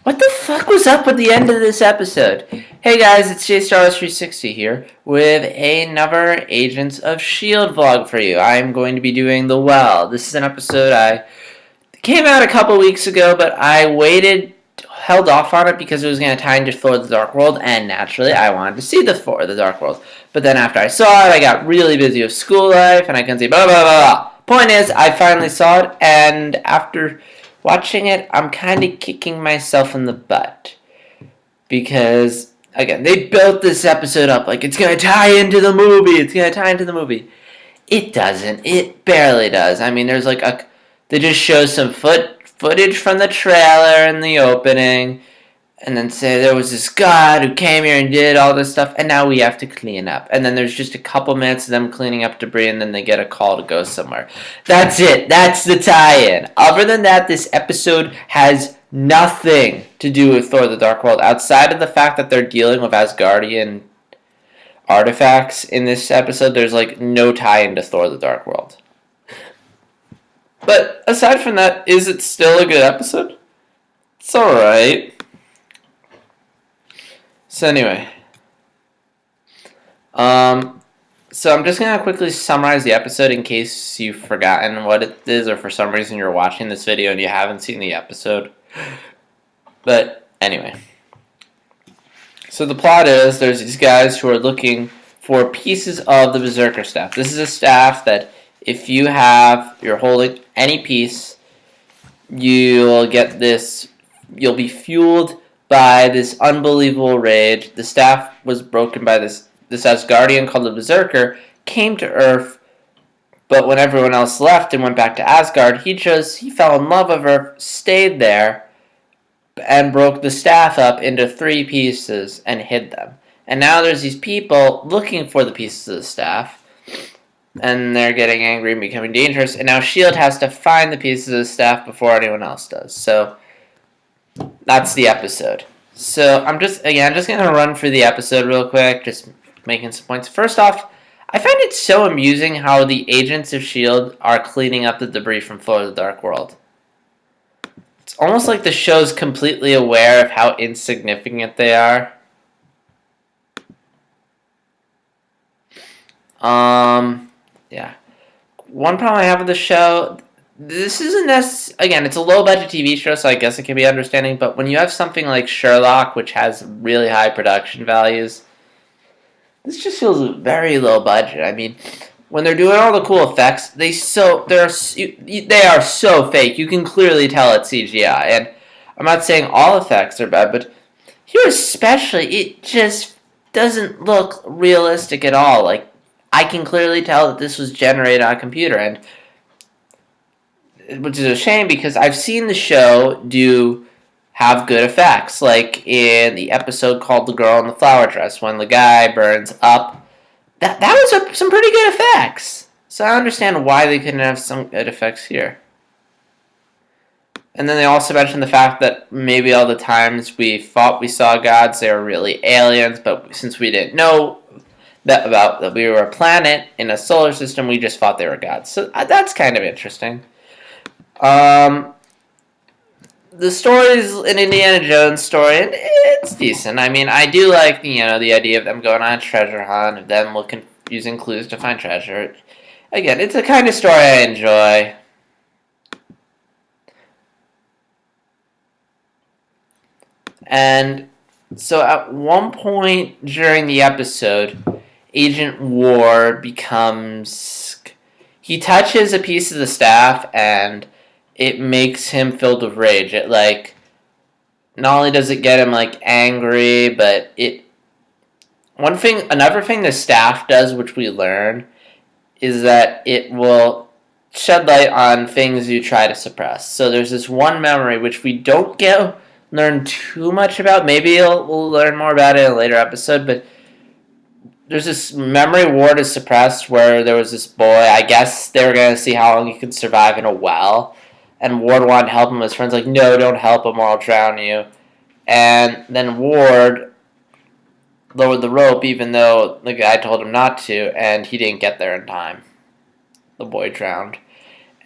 What the fuck was up with the end of this episode? Hey guys, it's J-Stars360 here with another Agents of S.H.I.E.L.D. vlog for you. I'm going to be doing The Well. This is an episode I came out a couple weeks ago, but I held off on it because it was going to tie into Thor: The Dark World, and naturally I wanted to see the Thor: The Dark World. But then after I saw it, I got really busy with school life, and I couldn't see blah blah blah blah. Point is, I finally saw it, and after watching it, I'm kind of kicking myself in the butt. Because, again, they built this episode up like it's going to tie into the movie. It's going to tie into the movie. It doesn't. It barely does. I mean, there's like a. They just show some footage from the trailer in the opening, and then say there was this god who came here and did all this stuff, and now we have to clean up. And then there's just a couple minutes of them cleaning up debris, and then they get a call to go somewhere. That's it. That's the tie-in. Other than that, this episode has nothing to do with Thor: The Dark World, outside of the fact that they're dealing with Asgardian artifacts in this episode. There's like no tie-in to Thor: The Dark World. But aside from that, is it still a good episode? It's alright. So anyway, so I'm just gonna quickly summarize the episode in case you've forgotten what it is, or for some reason you're watching this video and you haven't seen the episode. But anyway, so the plot is there's these guys who are looking for pieces of the Berserker staff. This is a staff that if you're holding any piece, you'll get this. You'll be fueled by this unbelievable rage. The staff was broken by this Asgardian called the Berserker, came to Earth, but when everyone else left and went back to Asgard, he fell in love with Earth, stayed there, and broke the staff up into 3 pieces and hid them. And now there's these people looking for the pieces of the staff, and they're getting angry and becoming dangerous, and now S.H.I.E.L.D. has to find the pieces of the staff before anyone else does. So that's the episode. So I'm just going to run through the episode real quick, just making some points. First off, I find it so amusing how the agents of S.H.I.E.L.D. are cleaning up the debris from Thor: The Dark World. It's almost like the show's completely aware of how insignificant they are. Yeah. One problem I have with the show, this isn't again, it's a low-budget TV show, so I guess it can be understanding, but when you have something like Sherlock, which has really high production values, this just feels very low budget. I mean, when they're doing all the cool effects, they are so fake. You can clearly tell it's CGI, and I'm not saying all effects are bad, but here especially, it just doesn't look realistic at all. Like, I can clearly tell that this was generated on a computer, and which is a shame because I've seen the show have good effects, like in the episode called "The Girl in the Flower Dress" when the guy burns up. That was some pretty good effects. So I understand why they couldn't have some good effects here. And then they also mentioned the fact that maybe all the times we thought we saw gods, they were really aliens, but since we didn't know that we were a planet in a solar system, we just thought they were gods. So that's kind of interesting. The story is an Indiana Jones story, and it's decent. I mean, I do like the idea of them going on a treasure hunt, of them using clues to find treasure. Again, it's the kind of story I enjoy. And so at one point during the episode, Agent Ward he touches a piece of the staff and it makes him filled with rage. It not only does it get him angry, but another thing the staff does, which we learn, is that it will shed light on things you try to suppress. So there's this one memory which we don't learn too much about. Maybe we'll learn more about it in a later episode, but there's this memory Ward is suppressed where there was this boy. I guess they were going to see how long he could survive in a well. And Ward wanted to help him. His friend's like, no, don't help him or I'll drown you. And then Ward lowered the rope even though the guy told him not to, and he didn't get there in time. The boy drowned.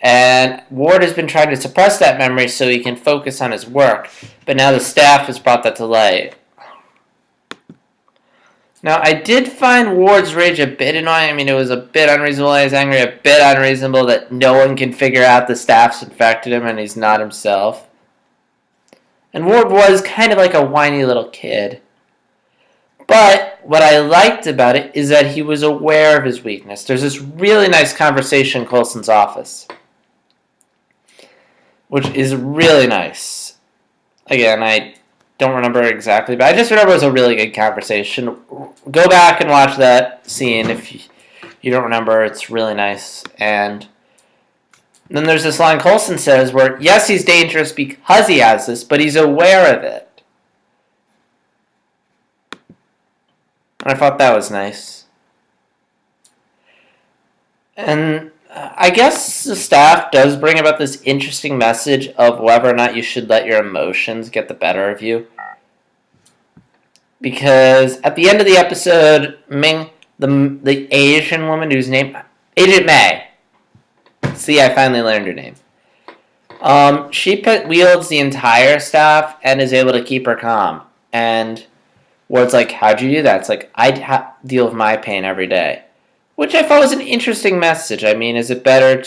And Ward has been trying to suppress that memory so he can focus on his work, but now the staff has brought that to light. Now, I did find Ward's rage a bit annoying. I mean, it was a bit unreasonable. He was angry, a bit unreasonable that no one can figure out the staff's infected him and he's not himself. And Ward was kind of like a whiny little kid. But what I liked about it is that he was aware of his weakness. There's this really nice conversation in Coulson's office, which is really nice. Again, I don't remember exactly, but I just remember it was a really good conversation. Go back and watch that scene if you don't remember. It's really nice. And then there's this line Coulson says where, yes, he's dangerous because he has this, but he's aware of it. And I thought that was nice. And I guess the staff does bring about this interesting message of whether or not you should let your emotions get the better of you. Because at the end of the episode, Ming, the Asian woman whose name... Agent May. See, I finally learned her name. She wields the entire staff and is able to keep her calm. And Ward's like, how'd you do that? It's like, I deal with my pain every day. Which I thought was an interesting message. I mean, is it better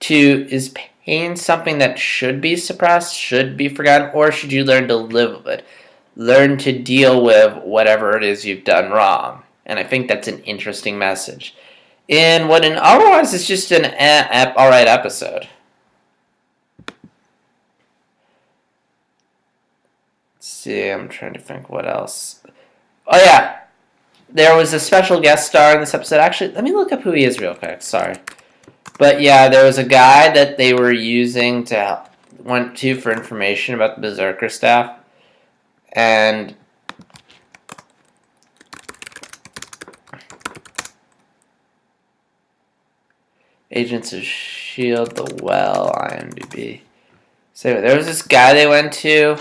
is pain something that should be suppressed, should be forgotten, or should you learn to live with it? Learn to deal with whatever it is you've done wrong. And I think that's an interesting message. In what otherwise is just an alright episode. Let's see, I'm trying to think what else. Oh yeah, there was a special guest star in this episode. Actually, let me look up who he is real quick. Sorry. But yeah, there was a guy that they were using for information about the Berserker staff. And Agents of S.H.I.E.L.D, The Well, IMDb. So there was this guy they went to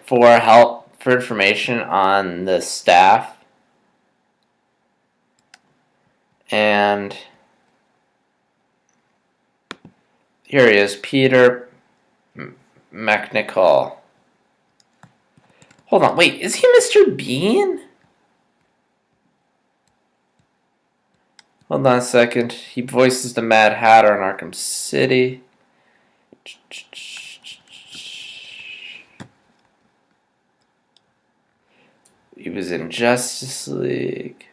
for help, for information on the staff. And here he is, Peter McNichol. Hold on, wait, is he Mr. Bean? Hold on a second. He voices the Mad Hatter in Arkham City. He was in Justice League.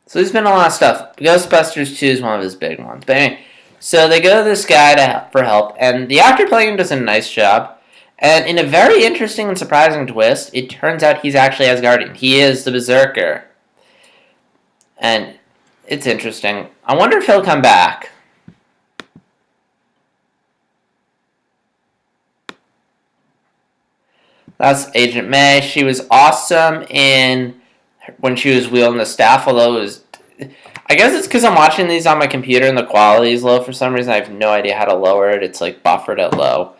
So he's been in a lot of stuff. Ghostbusters 2 is one of his big ones. But anyway, so they go to this guy for help, and the actor playing him does a nice job. And in a very interesting and surprising twist, it turns out he's actually Asgardian. He is the Berserker. And it's interesting. I wonder if he'll come back. That's Agent May. She was awesome when she was wielding the staff, although it was... I guess it's because I'm watching these on my computer and the quality is low for some reason. I have no idea how to lower it. It's like buffered at low.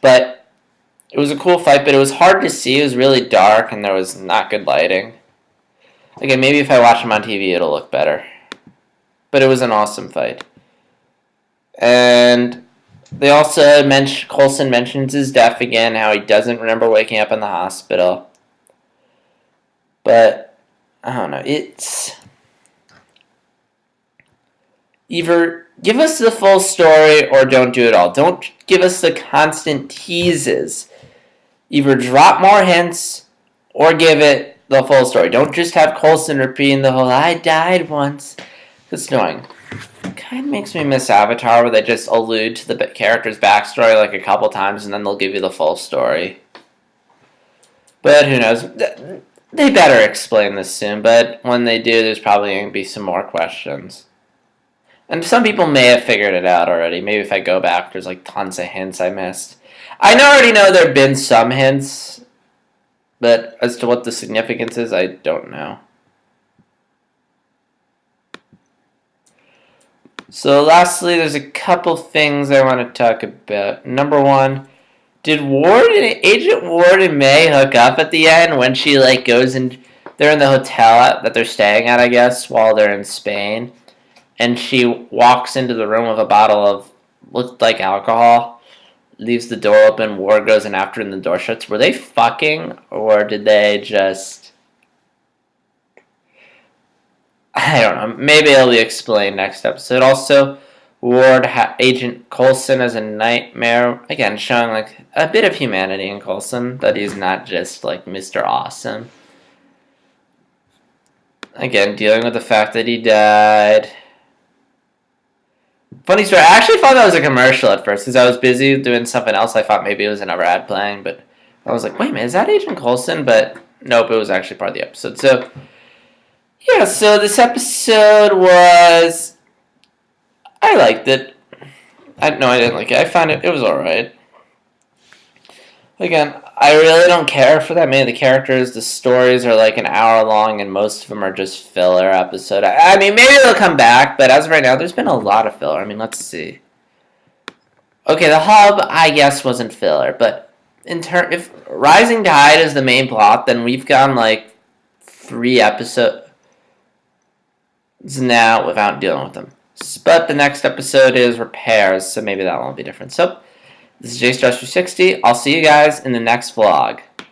But it was a cool fight, but it was hard to see. It was really dark and there was not good lighting. Again, maybe if I watch them on TV it'll look better. But it was an awesome fight. And they also Coulson mentions his death again, how he doesn't remember waking up in the hospital. But I don't know, it's... Either give us the full story or don't do it all. Don't give us the constant teases. Either drop more hints or give it the full story. Don't just have Coulson repeating the whole, I died once. It's annoying. It kind of makes me miss Avatar, where they just allude to the character's backstory like a couple times and then they'll give you the full story. But who knows? They better explain this soon, but when they do, there's probably going to be some more questions. And some people may have figured it out already. Maybe if I go back, there's like tons of hints I missed. I already know there have been some hints, but as to what the significance is, I don't know. So lastly, there's a couple things I want to talk about. Number one, Did Agent Ward and May hook up at the end when she like goes and they're in the hotel that they're staying at, I guess, while they're in Spain, and she walks into the room with a bottle of looked like alcohol, leaves the door open, Ward goes in after, and the door shuts. Were they fucking, or did they just? I don't know. Maybe it'll be explained next episode. Also, Agent Coulson as a nightmare. Again, showing like a bit of humanity in Coulson, that he's not just like Mr. Awesome. Again, dealing with the fact that he died. Funny story. I actually thought that was a commercial at first because I was busy doing something else. I thought maybe it was another ad playing, but I was like, wait a minute, is that Agent Coulson? But nope, it was actually part of the episode. So, yeah, so this episode was. I liked it. No, I didn't like it. I found it was alright. Again, I really don't care for that many of the characters. The stories are like an hour long, and most of them are just filler episode. I mean, maybe they'll come back, but as of right now, there's been a lot of filler. I mean, let's see. Okay, the hub, I guess, wasn't filler, but if Rising Tide is the main plot, then we've gone like 3 episodes now without dealing with them. But the next episode is repairs, so maybe that won't be different. So, this is JStar360. I'll see you guys in the next vlog.